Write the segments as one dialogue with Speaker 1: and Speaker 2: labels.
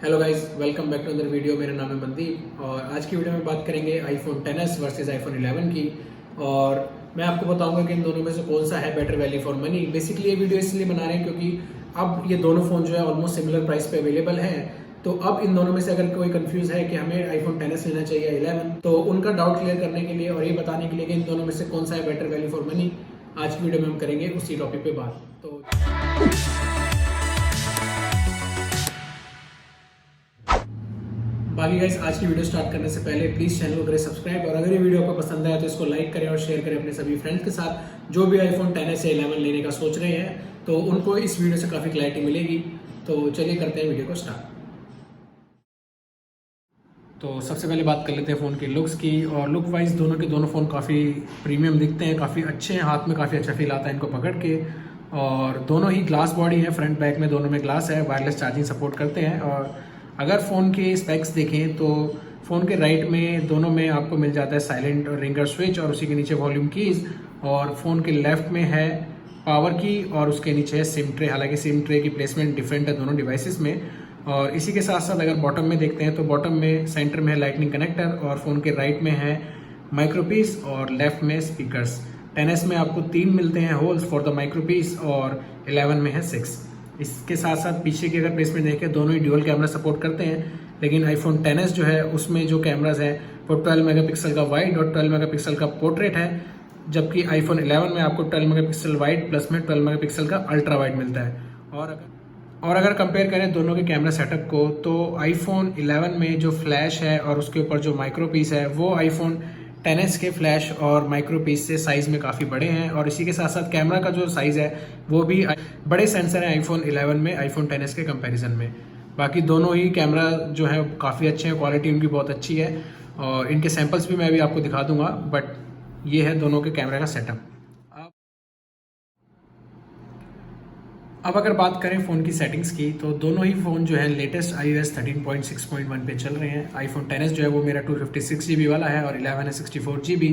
Speaker 1: Hello guys, welcome back to other video. मेरा नाम है मनदीप और आज की वीडियो में बात करेंगे आईफोन XS वर्सेस आईफोन 11 की। और मैं आपको बताऊंगा कि इन दोनों में से कौन सा है better value for money. Basically ये वीडियो इसलिए बना रहे हैं क्योंकि अब ये दोनों फ़ोन जो है ऑलमोस्ट सिमिलर प्राइस पे अवेलेबल हैं। तो अब इन दोनों में से अगर कोई कंफ्यूज है कि हमें आईफोन XS लेना चाहिए 11, तो उनका डाउट क्लियर करने के लिए और ये बताने के लिए कि इन दोनों में से कौन सा है बेटर वैल्यू फॉर मनी, आज की वीडियो में हम करेंगे उसी टॉपिक पे बात। तो बाकी गाइस, आज की वीडियो स्टार्ट करने से पहले प्लीज़ चैनल को करें सब्सक्राइब, और अगर ये वीडियो आपको पसंद आया तो इसको लाइक करें और शेयर करें अपने सभी फ्रेंड्स के साथ जो भी आईफोन XS या 11 लेने का सोच रहे हैं, तो उनको इस वीडियो से काफ़ी क्लैरिटी मिलेगी। तो चलिए करते हैं वीडियो को स्टार्ट। तो सबसे पहले बात कर लेते हैं फ़ोन की लुक्स की। और लुक वाइज दोनों के दोनों फ़ोन काफ़ी प्रीमियम दिखते हैं, काफ़ी अच्छे हैं, हाथ में काफ़ी अच्छा फील आता है इनको पकड़ के। और दोनों ही ग्लास बॉडी है, फ्रंट बैक में दोनों में ग्लास है, वायरलेस चार्जिंग सपोर्ट करते हैं। और अगर फ़ोन के स्पेक्स देखें तो फ़ोन के राइट में दोनों में आपको मिल जाता है साइलेंट रिंगर स्विच और उसी के नीचे वॉल्यूम कीज़, और फ़ोन के लेफ़्ट में है पावर की और उसके नीचे है सिम ट्रे। हालांकि सिम ट्रे की प्लेसमेंट डिफरेंट है दोनों डिवाइसेस में। और इसी के साथ साथ अगर बॉटम में देखते हैं तो बॉटम में सेंटर में है लाइटनिंग कनेक्टर, और फ़ोन के राइट में है माइक्रोपीस और लेफ्ट में स्पीकर्स। XS में आपको 3 मिलते हैं होल्स फॉर द माइक्रोपीस और 11 में है 6। इसके साथ साथ पीछे की अगर प्लेसमेंट देखें दोनों ही ड्यूअल कैमरा सपोर्ट करते हैं, लेकिन आईफोन XS जो है उसमें जो कैमराज है वो 12 मेगापिक्सल का वाइड और 12 मेगापिक्सल का पोर्ट्रेट है, जबकि आईफोन 11 में आपको 12 मेगापिक्सल वाइड प्लस में 12 मेगापिक्सल का अल्ट्रा वाइड मिलता है। और अगर कंपेयर करें दोनों के कैमरा सेटअप को, तो आईफोन 11 में जो फ्लैश है और उसके ऊपर जो माइक्रो पीस है वो आईफोन XS के फ्लैश और माइक्रो पीस से साइज़ में काफ़ी बड़े हैं। और इसी के साथ साथ कैमरा का जो साइज़ है वो भी बड़े सेंसर हैं आईफोन 11 में आईफोन XS के कंपैरिजन में। बाकी दोनों ही कैमरा जो है काफ़ी अच्छे हैं, क्वालिटी उनकी बहुत अच्छी है, और इनके सैम्पल्स भी मैं अभी आपको दिखा दूंगा। बट ये है दोनों के कैमरा का सेटअप। अब अगर बात करें फ़ोन की सेटिंग्स की, तो दोनों ही फ़ोन जो है लेटेस्ट iOS 13.6.1 पे चल रहे हैं। आईफोन XS जो है वो मेरा 256 GB वाला है और 11 है 64 GB।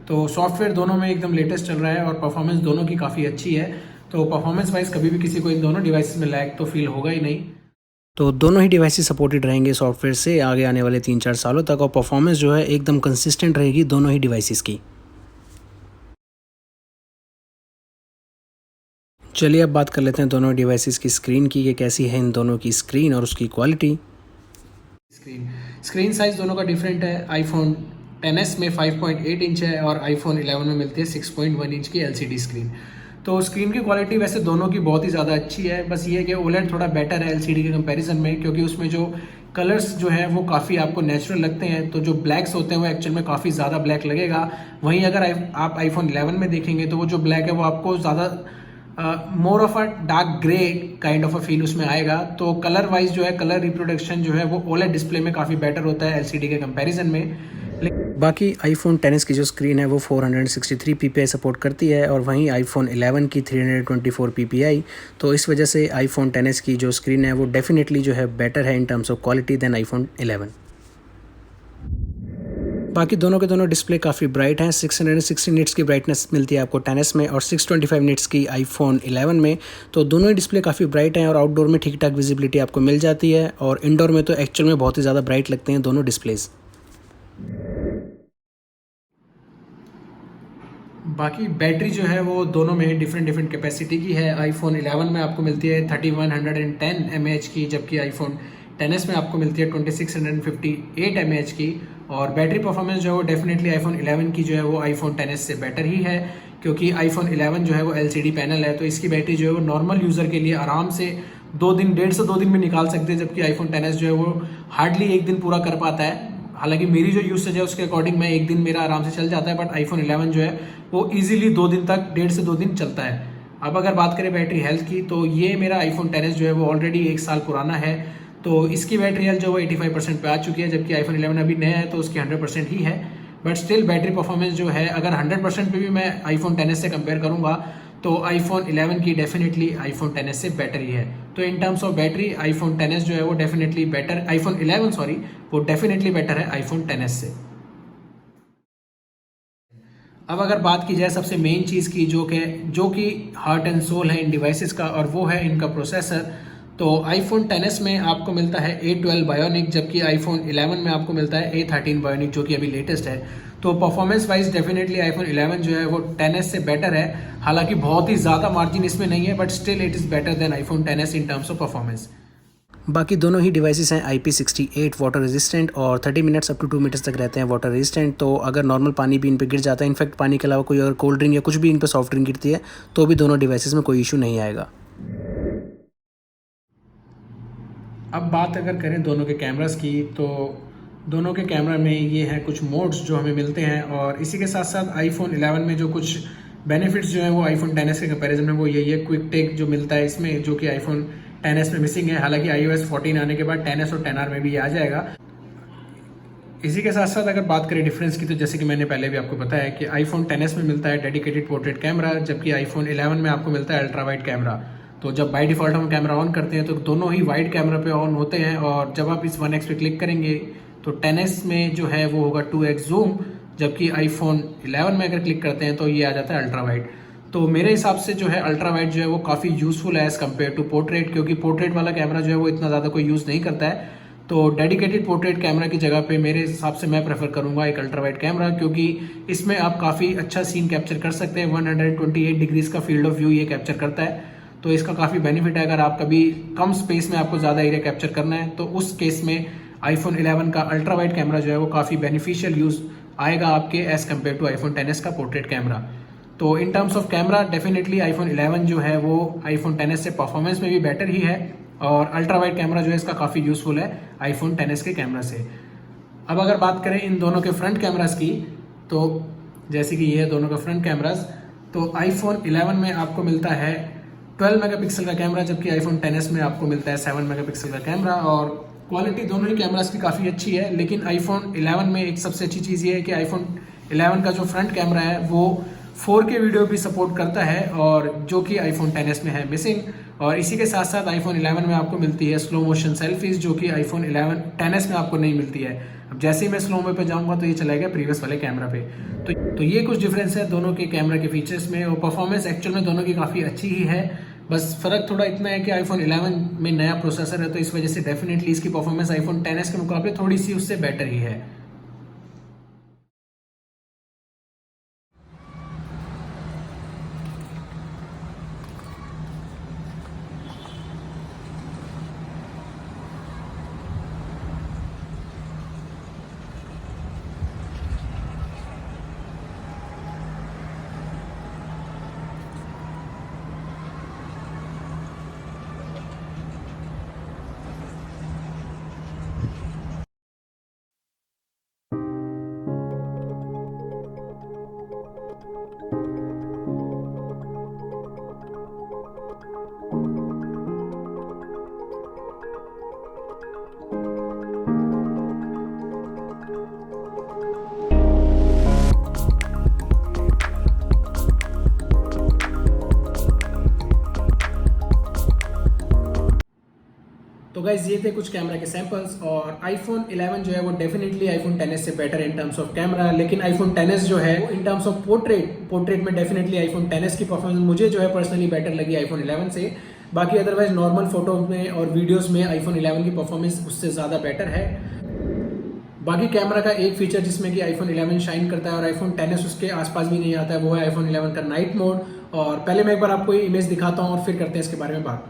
Speaker 1: तो सॉफ्टवेयर दोनों में एकदम लेटेस्ट चल रहा है और परफॉर्मेंस दोनों की काफ़ी अच्छी है। तो परफॉर्मेंस वाइज कभी भी किसी को इन दोनों डिवाइसेस में लैग तो फील होगा ही नहीं।
Speaker 2: तो दोनों ही डिवाइसेस सपोर्टेड रहेंगे सॉफ्टवेयर से आगे आने वाले 3-4 सालों तक, और परफॉर्मेंस जो है एकदम कंसिस्टेंट रहेगी दोनों ही डिवाइसेस की। चलिए अब बात कर लेते हैं दोनों डिवाइसेस की स्क्रीन की, कि कैसी है इन दोनों की स्क्रीन और उसकी क्वालिटी।
Speaker 1: स्क्रीन साइज दोनों का डिफरेंट है। आईफोन XS में 5.8 इंच है और आईफोन 11 में मिलती है 6.1 इंच की LCD स्क्रीन। तो स्क्रीन की क्वालिटी वैसे दोनों की बहुत ही ज़्यादा अच्छी है, बस ये है कि OLED थोड़ा बेटर है LCD के कंपैरिजन में, क्योंकि उसमें जो कलर्स जो है वो काफ़ी आपको नेचुरल लगते हैं। तो जो ब्लैक्स होते हैं वो एक्चुअल में काफ़ी ज़्यादा ब्लैक लगेगा। वहीं अगर आप आईफोन 11 में देखेंगे तो वो जो ब्लैक है वो आपको ज़्यादा more of a dark grey kind of a feel उसमें आएगा। तो कलर वाइज जो है कलर रिप्रोडक्शन जो है वो OLED डिस्प्ले में काफ़ी बेटर होता है LCD के कंपैरिजन में।
Speaker 2: बाकी आईफोन XS की जो स्क्रीन है वो 463 ppi सपोर्ट करती है, और वहीं आईफोन 11 की 324 ppi। तो इस वजह से आईफोन XS की जो स्क्रीन है वो डेफिनेटली जो है बेटर है in terms of quality than iPhone 11। बाकी दोनों के दोनों डिस्प्ले काफ़ी ब्राइट हैं। 660 निट्स की ब्राइटनेस मिलती है आपको XS में और 625 निट्स की आईफोन 11 में। तो दोनों ही डिस्प्ले काफ़ी ब्राइट हैं और आउटडोर में ठीक ठाक विजिबिलिटी आपको मिल जाती है, और इंडोर में तो एक्चुअल में बहुत ही ज़्यादा ब्राइट लगते हैं दोनों डिस्प्लेज।
Speaker 1: बाकी बैटरी जो है वो दोनों में डिफरेंट कैपेसिटी की है। आईफोन 11 में आपको मिलती है 3110 mAh की, जबकि आईफोन XS में आपको मिलती है 2658 mAh की। और बैटरी परफॉर्मेंस जो है वो डेफिनेटली आईफोन 11 की जो है वो आईफोन XS से बेटर ही है, क्योंकि आईफोन 11 जो है वो LCD पैनल है, तो इसकी बैटरी जो है वो नॉर्मल यूज़र के लिए आराम से 1.5 से 2 दिन में निकाल सकते हैं, जबकि आईफोन XS जो है वो हार्डली 1 दिन पूरा कर पाता है। हालांकि मेरी जो यूसेज है उसके अकॉर्डिंग मैं 1 दिन मेरा आराम से चल जाता है, बट आईफोन 11 जो है वो इजीली 2 दिन तक 1.5 से 2 दिन चलता है। अब अगर बात करें बैटरी हेल्थ की, तो ये मेरा आईफोन XS जो है वो ऑलरेडी 1 साल पुराना है, तो इसकी बैटरी हेल्थ जो वो 85% पे आ चुकी है, जबकि आईफोन 11 अभी नया है तो उसकी 100% ही है। बट स्टिल बैटरी परफॉर्मेंस जो है अगर 100% पे भी मैं आईफोन XS से कंपेयर करूंगा तो आईफोन 11 की डेफिनेटली आईफोन XS से बेटर ही है। तो in terms of battery iPhone XS जो है वो डेफिनेटली बेटर, आईफोन 11 सॉरी, वो डेफिनेटली बेटर है आईफोन XS से। अब अगर बात की जाए सबसे मेन चीज़ की, जो कि हार्ट एंड सोल है इन डिवाइसेस का, और वो है इनका प्रोसेसर। तो iPhone XS में आपको मिलता है A12 बायोनिक, जबकि iPhone 11 में आपको मिलता है A13 बायोनिक, जो कि अभी लेटेस्ट है। तो परफॉर्मेंस वाइज डेफिनेटली iPhone 11 जो है वो XS से बेटर है। हालांकि बहुत ही ज़्यादा मार्जिन इसमें नहीं है, but still it is better than iPhone XS in terms of performance.
Speaker 2: बाकी दोनों ही डिवाइसेस हैं IP68 वाटर रेजिस्टेंट और 30 मिनट्स अप टू 2 मीटर्स तक रहते हैं वाटर रेजिस्टेंट। तो अगर नॉर्मल पानी भी इन पे गिर जाता है, इनफैक्ट पानी के अलावा कोई अगर कोल्ड ड्रिंक या कुछ भी इन पे सॉफ्ट ड्रिंक गिरती है, तो भी दोनों डिवाइसेस में कोई इशू नहीं आएगा।
Speaker 1: अब बात अगर करें दोनों के कैमरास की, तो दोनों के कैमरा में ये हैं कुछ मोड्स जो हमें मिलते हैं, और इसी के साथ साथ iPhone 11 में जो कुछ बेनिफिट्स जो हैं वो iPhone XS के कंपैरिजन में वो यही है, क्विक टेक जो मिलता है इसमें, जो कि iPhone XS में मिसिंग है। हालांकि iOS 14 आने के बाद XS और XR में भी आ जाएगा। इसी के साथ साथ अगर बात करें डिफरेंस की, तो जैसे कि मैंने पहले भी आपको बताया कि iPhone XS में मिलता है डेडिकेटेड पोर्ट्रेट कैमरा, जबकि iPhone 11 में आपको मिलता है अल्ट्रा वाइड कैमरा। तो जब बाय डिफ़ॉल्ट हम कैमरा ऑन करते हैं तो दोनों ही वाइड कैमरा पे ऑन होते हैं, और जब आप इस 1x पे क्लिक करेंगे तो XS में जो है वो होगा 2x जूम, जबकि iPhone 11 में अगर क्लिक करते हैं तो ये आ जाता है अल्ट्रा वाइड। तो मेरे हिसाब से जो है अल्ट्रा वाइड जो है वो काफ़ी यूज़फुल है एज़ कम्पेयर टू पोर्ट्रेट, क्योंकि पोर्ट्रेट वाला कैमरा जो है वो इतना ज़्यादा कोई यूज़ नहीं करता है। तो डेडिकेटेड पोर्ट्रेट कैमरा की जगह पे मेरे हिसाब से मैं प्रेफर करूंगा एक अल्ट्रा वाइड कैमरा, क्योंकि इसमें आप काफ़ी अच्छा सीन कैप्चर कर सकते हैं। 128 डिग्रीज का फील्ड ऑफ व्यू ये कैप्चर करता है, तो इसका काफ़ी बेनिफिट है। अगर आप कभी कम स्पेस में आपको ज़्यादा एरिया कैप्चर करना है, तो उस केस में iPhone 11 का अल्ट्रा वाइड कैमरा जो है वो काफ़ी बेनिफिशियल यूज़ आएगा आपके as compare to iPhone XS का पोर्ट्रेट कैमरा। तो in terms of camera definitely iPhone 11 जो है वो iPhone XS से परफॉर्मेंस में भी बेटर ही है, और अल्ट्रा वाइड कैमरा जो है इसका काफ़ी यूज़फुल है iPhone XS के कैमरा से। अब अगर बात करें इन दोनों के फ्रंट कैमरास की, तो जैसे कि ये है दोनों का फ्रंट कैमरास, तो iPhone 11 में आपको मिलता है 12 मेगापिक्सल का कैमरा, जबकि iPhone XS में आपको मिलता है 7 मेगापिक्सल का कैमरा। और क्वालिटी दोनों ही कैमरास की काफ़ी अच्छी है, लेकिन iPhone 11 में एक सबसे अच्छी चीज़ ये है कि iPhone 11 का जो फ्रंट कैमरा है वो 4K वीडियो भी सपोर्ट करता है, और जो कि iPhone XS में है मिसिंग। और इसी के साथ साथ iPhone 11 में आपको मिलती है स्लो मोशन सेल्फीज, जो कि iPhone 11 XS में आपको नहीं मिलती है। अब जैसे ही मैं स्लो में पे जाऊंगा तो ये चला गया प्रीवियस वाले कैमरा पे। तो ये कुछ डिफरेंस है दोनों के कैमरा के फीचर्स में, और परफॉर्मेंस एक्चुअल में दोनों की काफ़ी अच्छी ही है। बस फ़र्क थोड़ा इतना है कि iPhone 11 में नया प्रोसेसर है, तो इस वजह से डेफिनेटली इसकी परफॉर्मेंस iPhone XS के मुकाबले थोड़ी सी उससे बेटर ही है। तो गाइज ये थे कुछ कैमरा के सैंपल्स, और iPhone 11 जो है वो डेफिनेटली iPhone XS से बेटर है इन टर्म्स ऑफ कैमरा। लेकिन iPhone XS जो है वो इन टर्म्स ऑफ पोर्ट्रेट में डेफिनेटली iPhone XS की परफॉर्मेंस मुझे जो है पर्सनली बेटर लगी iPhone 11 से। बाकी अदरवाइज नॉर्मल फोटो में और वीडियोस में iPhone 11 की परफॉर्मेंस उससे ज़्यादा बेटर है। बाकी कैमरा का एक फीचर जिसमें कि iPhone 11 शाइन करता है और iPhone XS उसके आसपास भी नहीं आता है, वो है iPhone 11 का नाइट मोड। और पहले मैं एक बार आपको ये इमेज दिखाता हूँ और फिर करते हैं इसके बारे में बात।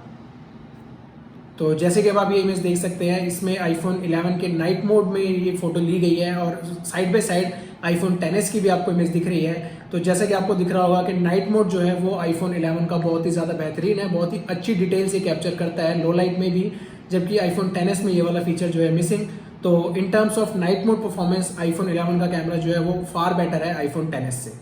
Speaker 1: तो जैसे कि अब आप ये इमेज देख सकते हैं, इसमें iPhone 11 के नाइट मोड में ये फोटो ली गई है, और side by side iPhone XS की भी आपको इमेज दिख रही है। तो जैसा कि आपको दिख रहा होगा कि नाइट मोड जो है वो iPhone 11 का बहुत ही ज़्यादा बेहतरीन है, बहुत ही अच्छी डिटेल्स ये कैप्चर करता है लो लाइट में भी, जबकि iPhone XS में ये वाला फीचर जो है मिसिंग। तो in terms of night mode performance iPhone 11 का कैमरा जो है वो फार बेटर है iPhone XS से।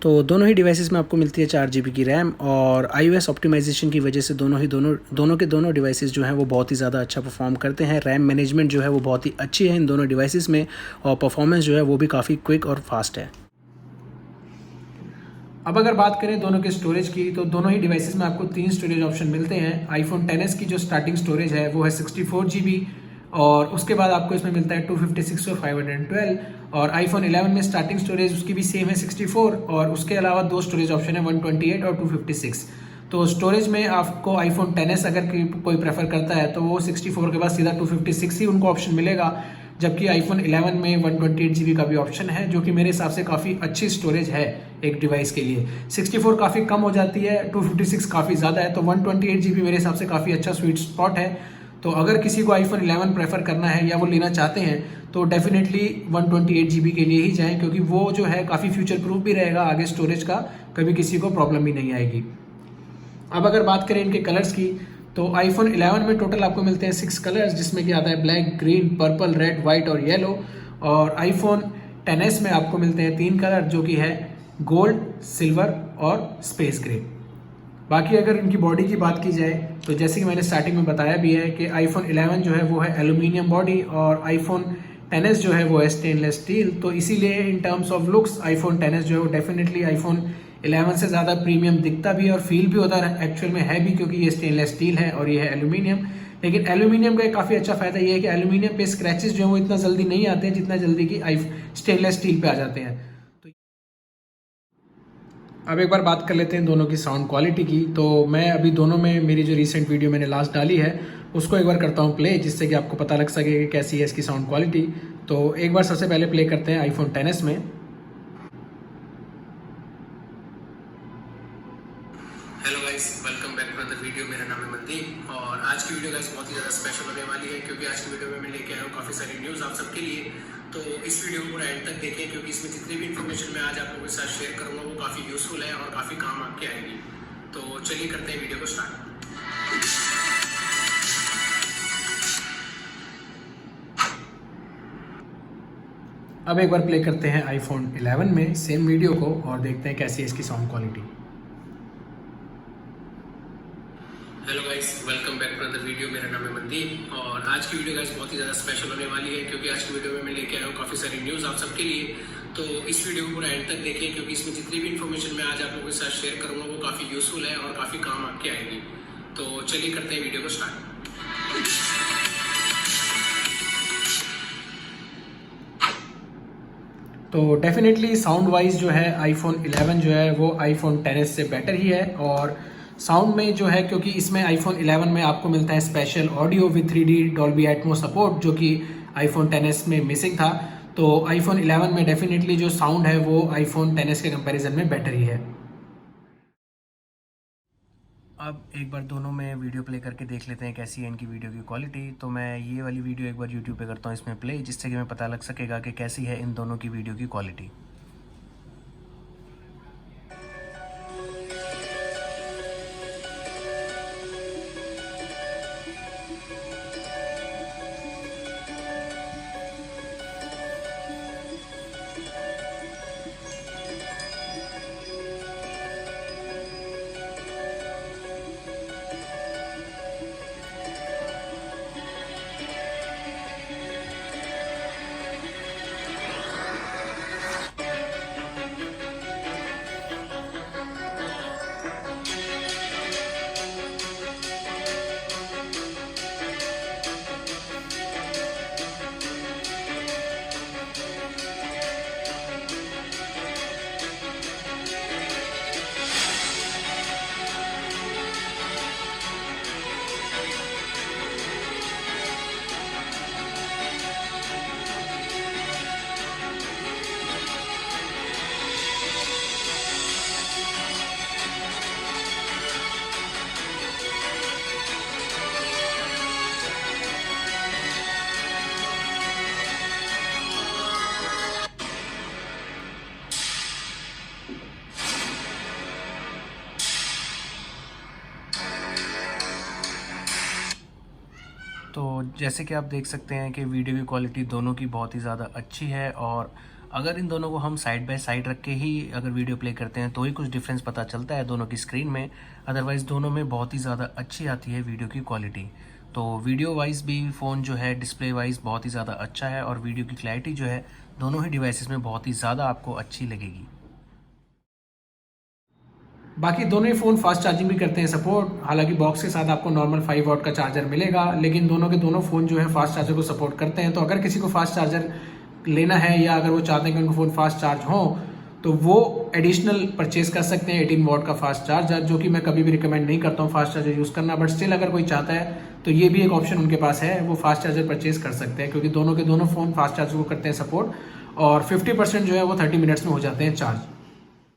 Speaker 2: तो दोनों ही डिवाइसेस में आपको मिलती है 4 GB की रैम, और iOS ऑप्टिमाइजेशन की वजह से दोनों डिवाइसेस जो हैं वो बहुत ही ज़्यादा अच्छा परफॉर्म करते हैं। रैम मैनेजमेंट जो है वो बहुत ही अच्छी है इन दोनों डिवाइसेस में, और परफॉर्मेंस जो है वो भी काफ़ी क्विक और फास्ट है।
Speaker 1: अब अगर बात करें दोनों के स्टोरेज की, तो दोनों ही डिवाइसेस में आपको 3 स्टोरेज ऑप्शन मिलते हैं। iPhone XS की जो स्टार्टिंग स्टोरेज है वो है 64 GB, और उसके बाद आपको इसमें मिलता है 256 और 512। और iPhone 11 में स्टार्टिंग स्टोरेज उसकी भी सेम है 64, और उसके अलावा 2 स्टोरेज ऑप्शन है 128 और 256। तो स्टोरेज में आपको आईफोन 10s अगर कोई प्रेफर करता है तो वो 64 के बाद सीधा 256 ही उनको ऑप्शन मिलेगा, जबकि आईफोन 11 में 128 GB का भी ऑप्शन है, जो कि मेरे हिसाब से काफ़ी अच्छी स्टोरेज है एक डिवाइस के लिए। 64 काफ़ी कम हो जाती है, 256 काफ़ी ज़्यादा है, तो 128 GB मेरे हिसाब से काफ़ी अच्छा स्वीट स्पॉट है। तो अगर किसी को आईफोन 11 प्रेफर करना है या वो लेना चाहते हैं तो डेफिनेटली 128 GB के लिए ही जाएं, क्योंकि वो जो है काफ़ी फ्यूचर प्रूफ भी रहेगा, आगे स्टोरेज का कभी किसी को प्रॉब्लम भी नहीं आएगी। अब अगर बात करें इनके कलर्स की, तो आईफोन 11 में टोटल आपको मिलते हैं 6 कलर्स, जिसमें कि आता है black, green, purple, red, white और येलो। और आईफोन 10s में आपको मिलते हैं 3 कलर, जो कि है गोल्ड, सिल्वर और स्पेस ग्रे। बाकी अगर इनकी बॉडी की बात की जाए तो जैसे कि मैंने स्टार्टिंग में बताया भी है कि आईफोन 11 जो है वो है एल्यूमिनियम बॉडी और आईफोन 10s जो है वो है स्टेनलेस स्टील। तो इसीलिए इन terms of looks iPhone 10s जो है वो डेफिनेटली आईफोन 11 से ज़्यादा प्रीमियम दिखता भी है और फील भी होता है, एक्चुअल में है भी, क्योंकि ये स्टेनलेस स्टील है और ये है एल्यूमिनियम। लेकिन एल्यूमिनियम का एक काफ़ी अच्छा फायदा ये है कि एल्यूमिनियम पे स्क्रैचेस जो है वो इतना जल्दी नहीं आते हैं जितना जल्दी कि स्टेनलेस स्टील पे आ जाते हैं। अब एक बार बात कर लेते हैं दोनों की साउंड क्वालिटी की। तो मैं अभी दोनों में मेरी जो रीसेंट वीडियो मैंने लास्ट डाली है उसको एक बार करता हूँ प्ले, जिससे कि आपको पता लग सके कि कैसी है इसकी साउंड क्वालिटी। तो एक बार सबसे पहले प्ले करते हैं आईफोन 10s में। Hello guys, welcome back to the video. मेरा नाम है मनदीप और आज की वीडियो गाइस बहुत ही ज़्यादा स्पेशल होने वाली है, क्योंकि आज की वीडियो में मैं लेके आया हूँ काफ़ी सारी न्यूज़ आप सबके लिए। तो इस वीडियो को पूरा एंड तक देखें, क्योंकि इसमें जितनी भी इन्फॉर्मेशन मैं आज आप लोगों के साथ शेयर करूँगा वो काफ़ी यूजफुल है और काफ़ी काम आपके आएगी। तो चलिए करते हैं वीडियो को स्टार्ट। अब एक बार प्ले करते हैं आईफोन 11 में सेम वीडियो को और देखते हैं कैसी है इसकी sound quality. Hello guys, welcome back to the video. मेरा नाम है मनदीप और आज की वीडियो गाइस बहुत ही ज़्यादा स्पेशल होने वाली है, क्योंकि आज की वीडियो में मैं लेके आया हूँ काफ़ी सारी न्यूज़ आप सबके लिए। तो इस वीडियो को पूरा एंड तक देखें, क्योंकि इसमें जितनी भी इन्फॉर्मेशन मैं आज आप लोगों के साथ शेयर करूँगा वो काफ़ी यूजफुल है और काफ़ी काम आपके आएगी। तो चलिए करते हैं वीडियो को स्टार्ट। तो डेफिनेटली साउंड वाइज जो है आईफोन 11 जो है वो आईफोन 10s से बेटर ही है। और साउंड में जो है, क्योंकि इसमें आईफोन 11 में आपको मिलता है special audio with 3D Dolby Atmos support, जो कि आईफोन 10s में मिसिंग था। तो आईफोन 11 में डेफिनेटली जो साउंड है वो आईफोन 10s के कंपैरिजन में बेटर ही है। अब एक बार दोनों में वीडियो प्ले करके देख लेते हैं कैसी है इनकी वीडियो की क्वालिटी। तो मैं ये वाली वीडियो एक बार यूट्यूब पे करता हूँ इसमें प्ले, जिससे कि मैं पता लग सकेगा कि कैसी है इन दोनों की वीडियो की क्वालिटी। तो जैसे कि आप देख सकते हैं कि वीडियो की क्वालिटी दोनों की बहुत ही ज़्यादा अच्छी है। और अगर इन दोनों को हम साइड बाय साइड रख के ही अगर वीडियो प्ले करते हैं तो ही कुछ डिफरेंस पता चलता है दोनों की स्क्रीन में, अदरवाइज़ दोनों में बहुत ही ज़्यादा अच्छी आती है वीडियो की क्वालिटी। तो वीडियो वाइज भी फ़ोन जो है डिस्प्ले वाइज बहुत ही ज़्यादा अच्छा है और वीडियो की क्लैरिटी जो है दोनों ही डिवाइसेस में बहुत ही ज़्यादा आपको अच्छी लगेगी। बाकी दोनों ही फ़ोन फास्ट चार्जिंग भी करते हैं सपोर्ट। हालांकि बॉक्स के साथ आपको नॉर्मल 5 वॉट का चार्जर मिलेगा, लेकिन दोनों के दोनों फ़ोन जो है फास्ट चार्जर को सपोर्ट करते हैं। तो अगर किसी को फास्ट चार्जर लेना है या अगर वो चाहते हैं कि उनका फ़ोन फास्ट चार्ज हो तो वो एडिशनल परचेज कर सकते हैं 18 वॉट का फास्ट चार्जर, जो कि मैं कभी भी रिकमेंड नहीं करता हूँ फास्ट चार्जर यूज़ करना, बट स्टिल अगर कोई चाहता है तो ये भी एक ऑप्शन उनके पास है, वो फास्ट चार्जर परचेज कर सकते हैं, क्योंकि दोनों के दोनों फ़ोन फास्ट चार्जर को करते हैं सपोर्ट, और 50% जो है वो 30 मिनट्स में हो जाते हैं चार्ज।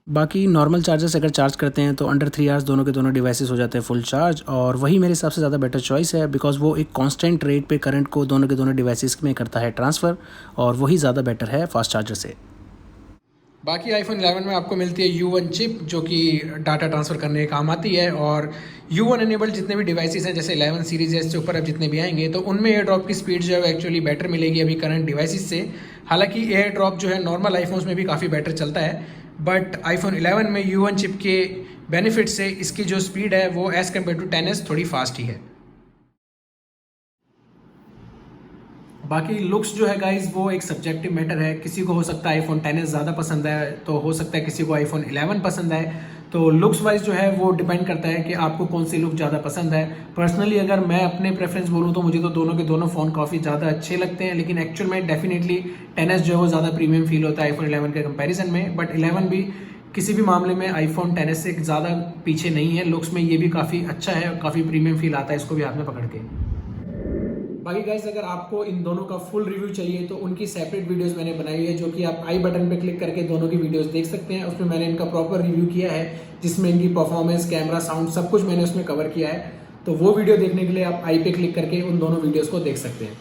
Speaker 2: बाकी नॉर्मल चार्जर से अगर चार्ज करते हैं तो अंडर 3 आवर्स दोनों के दोनों डिवाइसेस हो जाते हैं फुल चार्ज, और वही मेरे हिसाब से ज़्यादा बेटर चॉइस है, बिकॉज वो एक कांस्टेंट रेट पे करंट को दोनों के दोनों डिवाइसेस में करता है ट्रांसफ़र, और वही ज़्यादा बेटर है फास्ट चार्जर से।
Speaker 1: बाकी आईफोन 11 में आपको मिलती है U1 चिप, जो कि डाटा ट्रांसफ़र करने के काम आती है, और U1 एनेबल्ड जितने भी डिवाइसेस हैं जैसे 11 सीरीज है, इससे ऊपर अब जितने भी आएंगे तो उनमें एयर ड्रॉप की स्पीड जो है वो एक्चुअली बेटर मिलेगी अभी करंट डिवाइसेस से। हालांकि एयर ड्रॉप जो है नॉर्मल आईफोन्स में भी काफ़ी बेटर चलता है, बट आईफोन 11 में U1 चिप के बेनिफिट से इसकी जो स्पीड है वो एज़ कम्पेयर टू 10s थोड़ी फास्ट ही है। बाकी लुक्स जो है गाइज वो एक सब्जेक्टिव मैटर है, किसी को हो सकता है आईफोन 10s ज़्यादा पसंद है, तो हो सकता है किसी को आईफोन 11 पसंद है, तो लुक्स वाइज जो है वो डिपेंड करता है कि आपको कौन सी लुक ज़्यादा पसंद है। पर्सनली अगर मैं अपने प्रेफरेंस बोलूँ तो मुझे तो दोनों के दोनों फ़ोन काफ़ी ज़्यादा अच्छे लगते हैं, लेकिन एक्चुअल में डेफिनेटली 10s जो है वो ज़्यादा प्रीमियम फील होता है आईफोन 11 के कंपैरिजन में, बट 11 भी किसी भी मामले में आईफोन 10s से ज़्यादा पीछे नहीं है, लुक्स में ये भी काफ़ी अच्छा है और काफ़ी प्रीमियम फील आता है इसको भी हाथ में पकड़ के। बाकी गाइस अगर आपको इन दोनों का फुल रिव्यू चाहिए तो उनकी सेपरेट वीडियोस मैंने बनाई है, जो कि आप आई बटन पे क्लिक करके दोनों की वीडियोस देख सकते हैं। उसमें मैंने इनका प्रॉपर रिव्यू किया है, जिसमें इनकी परफॉर्मेंस, कैमरा, साउंड सब कुछ मैंने उसमें कवर किया है, तो वो वीडियो देखने के लिए आप आई पे क्लिक करके उन दोनों वीडियोज़ को देख सकते हैं।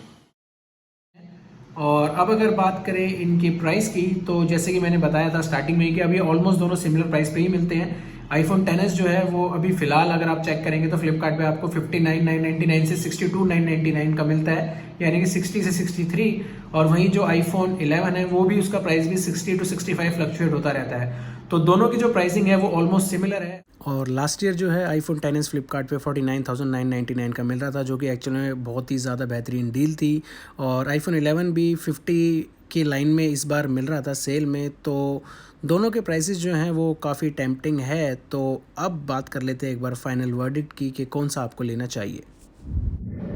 Speaker 1: और अब अगर बात करें इनकी प्राइस की, तो जैसे कि मैंने बताया था स्टार्टिंग में कि अभी ऑलमोस्ट दोनों सिमिलर प्राइस पे ही मिलते हैं। आईफोन 10s जो है वो अभी फिलहाल अगर आप चेक करेंगे तो फ्लिपकार्ट पे आपको 59,999 से 62,999 का मिलता है, यानी कि 60 से 63, और वहीं जो आईफोन 11 है वो भी उसका प्राइस भी 60 to 65 फ्लक्चुएट होता रहता है, तो दोनों की जो प्राइसिंग है वो ऑलमोस्ट सिमिलर है।
Speaker 2: और लास्ट ईयर जो है आईफोन 10s फ्लिपकार्ट पे 49,999 का मिल रहा था, जो कि एक्चुअल में बहुत ही ज़्यादा बेहतरीन डील थी, और आईफोन 11 भी 50 की लाइन में इस बार मिल रहा था सेल में, तो दोनों के प्राइसेस जो हैं वो काफ़ी टेम्पटिंग है। तो अब बात कर लेते हैं एक बार फाइनल वर्डिक्ट की कि कौन सा आपको लेना चाहिए।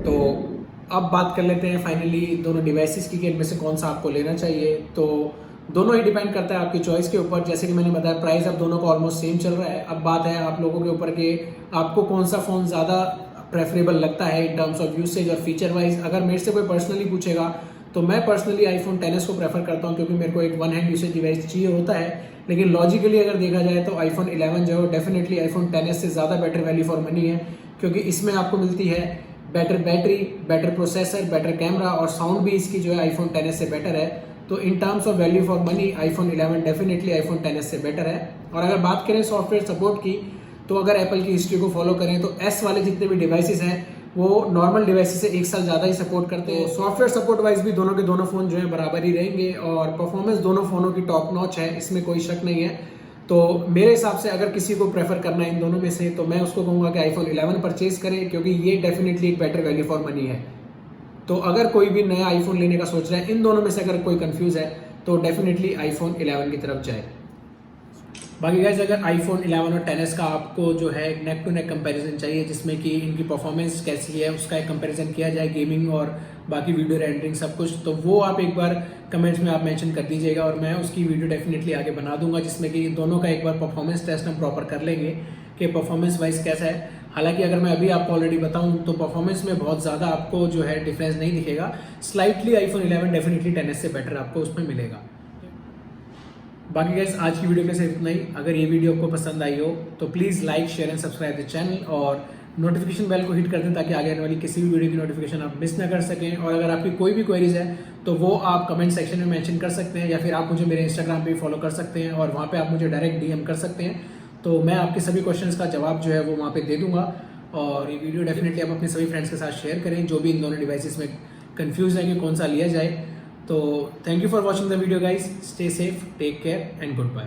Speaker 1: तो अब बात कर लेते हैं फाइनली दोनों डिवाइसेस की कि इनमें से कौन सा आपको लेना चाहिए। तो दोनों ही डिपेंड करता है आपकी चॉइस के ऊपर, जैसे कि मैंने बताया प्राइस अब दोनों का ऑलमोस्ट सेम चल रहा है। अब बात है आप लोगों के ऊपर कि आपको कौन सा फ़ोन ज़्यादा प्रेफरेबल लगता है इन टर्म्स ऑफ यूसेज और फीचर वाइज। अगर मेरे से कोई पर्सनली पूछेगा तो मैं पर्सनली आईफोन 10s को प्रेफर करता हूं, क्योंकि मेरे को एक वन हैंड यूसेज डिवाइस चाहिए होता है। लेकिन लॉजिकली अगर देखा जाए तो आईफोन 11 जो है डेफिनेटली आईफोन 10s से ज़्यादा बेटर वैल्यू फॉर मनी है, क्योंकि इसमें आपको मिलती है better battery, better processor, better camera, और साउंड भी इसकी जो है आईफोन 10s से बेटर है। तो in terms of value for money iPhone 11 definitely iPhone 10s से बेटर है। और अगर बात करें सॉफ्टवेयर सपोर्ट की, तो अगर एप्पल की हिस्ट्री को फॉलो करें तो एस वाले जितने भी डिवाइसेस हैं वो नॉर्मल डिवाइसेस से एक साल ज़्यादा ही सपोर्ट करते हैं। सॉफ्टवेयर सपोर्ट वाइज भी दोनों के दोनों फ़ोन जो है बराबर ही रहेंगे, और परफॉर्मेंस दोनों फ़ोनों की टॉप नॉच है, इसमें कोई शक नहीं है। तो मेरे हिसाब से अगर किसी को प्रेफर करना है इन दोनों में से, तो मैं उसको कहूँगा कि आईफोन 11 परचेज करें, क्योंकि ये डेफिनेटली एक बेटर वैल्यू फॉर मनी है। तो अगर कोई भी नया आईफोन लेने का सोच रहा है, इन दोनों में से अगर कोई कंफ्यूज है तो डेफिनेटली आईफोन 11 की तरफ जाए। बाकी गाइस अगर आईफोन 11 और 10s का आपको जो है नेक टू नेक कंपैरिजन चाहिए, जिसमें कि इनकी परफॉर्मेंस कैसी है उसका एक कंपैरिजन किया जाए, गेमिंग और बाकी वीडियो रेंडरिंग सब कुछ, तो वो आप एक बार कमेंट्स में आप मेंशन कर दीजिएगा, और मैं उसकी वीडियो डेफिनेटली आगे बना दूंगा, जिसमें कि दोनों का एक बार परफॉर्मेंस टेस्ट हम प्रॉपर कर लेंगे कि परफॉर्मेंस वाइज कैसा है। हालांकि अगर मैं अभी आपको ऑलरेडी बताऊं तो परफॉर्मेंस में बहुत ज़्यादा आपको जो है डिफरेंस नहीं दिखेगा, स्लाइटली आईफोन 11 डेफिनेटली 10s से बेटर आपको उसमें मिलेगा। बाकी गाइस आज की वीडियो में सिर्फ इतना ही। अगर ये वीडियो आपको पसंद आई हो तो please like, share and subscribe the channel, और नोटिफिकेशन बेल को हिट कर दें ताकि आगे आने वाली किसी भी वीडियो की नोटिफिकेशन आप मिस ना कर सकें। और अगर आपकी कोई भी क्वेरीज है तो वो आप कमेंट सेक्शन में मेंशन कर सकते हैं, या फिर आप मुझे मेरे इंस्टाग्राम पे फॉलो कर सकते हैं, और वहाँ पे आप मुझे डायरेक्ट डीएम कर सकते हैं, तो मैं आपके सभी क्वेश्चंस का जवाब जो है वो वहाँ पे दे दूँगा। और ये वीडियो डेफिनेटली आप अपने सभी फ्रेंड्स के साथ शेयर करें जो भी इन दोनों डिवाइसेस में कन्फ्यूज है कि कौन सा लिया जाए। तो thank you for watching the video guys, stay safe, take care and good bye.